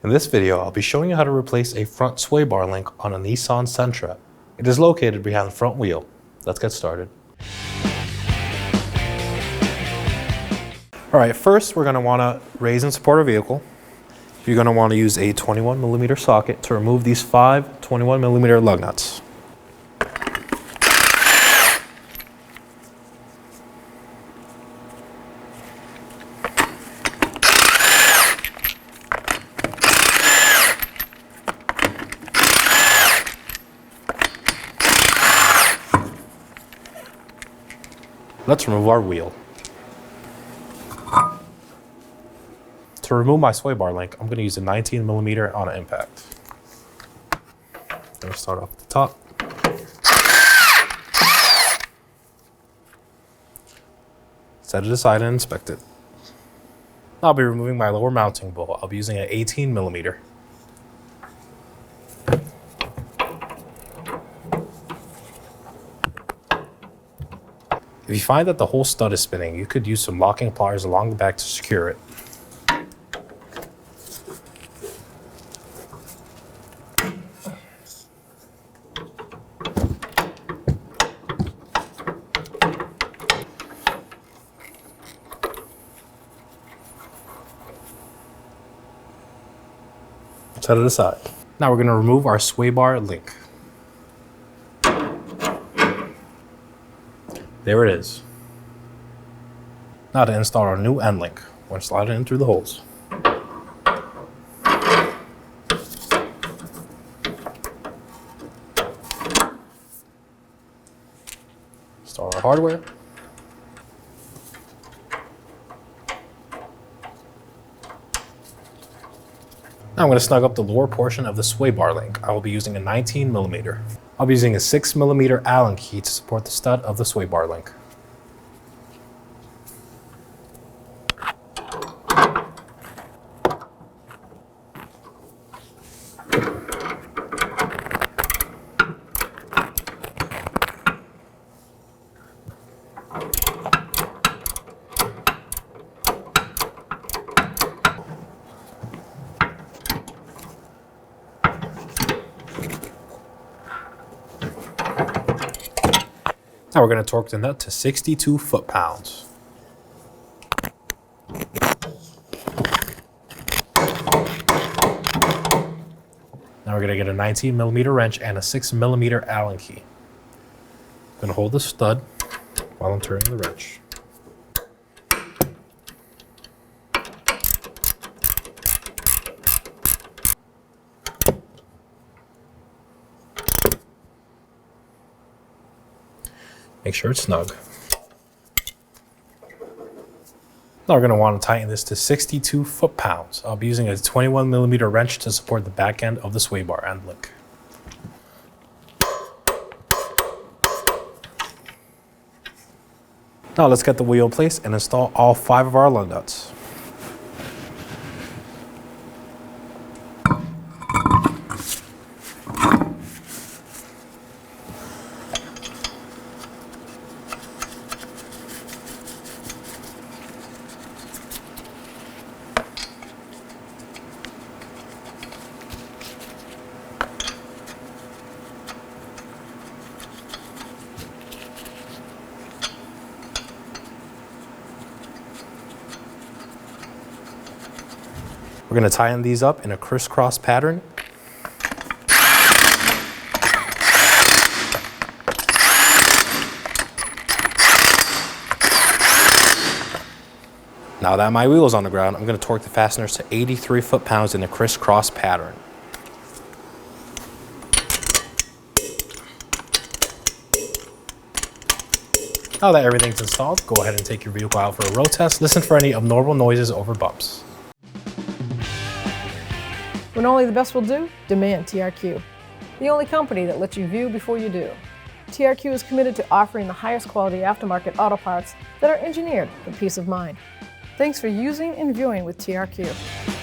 In this video, I'll be showing you how to replace a front sway bar link on a Nissan Sentra. It is located behind the front wheel. Let's get started. All right, first we're going to want to raise and support our vehicle. You're going to want to use a 21mm socket to remove these 5 21mm lug nuts. Let's remove our wheel. To remove my sway bar link, I'm going to use a 19mm on an impact. I'm going to start off at the top. Set it aside and inspect it. I'll be removing my lower mounting bolt. I'll be using an 18mm. If you find that the whole stud is spinning, you could use some locking pliers along the back to secure it. Set it aside. Now we're going to remove our sway bar link. There it is. Now to install our new end link. We're going to slide it in through the holes. Install our hardware. Now I'm going to snug up the lower portion of the sway bar link. I will be using a 19mm. I'll be using a 6mm Allen key to support the stud of the sway bar link. Now we're going to torque the nut to 62 foot-pounds. Now we're going to get a 19mm wrench and a 6mm Allen key. I'm going to hold the stud while I'm turning the wrench. Make sure it's snug. Now we're going to want to tighten this to 62 foot-pounds. I'll be using a 21mm wrench to support the back end of the sway bar end link. Now let's get the wheel in place and install all 5 of our lug nuts. We're going to tighten these up in a crisscross pattern. Now that my wheel is on the ground, I'm going to torque the fasteners to 83 foot-pounds in a crisscross pattern. Now that everything's installed, go ahead and take your vehicle out for a road test. Listen for any abnormal noises over bumps. When only the best will do, demand TRQ. The only company that lets you view before you do. TRQ is committed to offering the highest quality aftermarket auto parts that are engineered for peace of mind. Thanks for using and viewing with TRQ.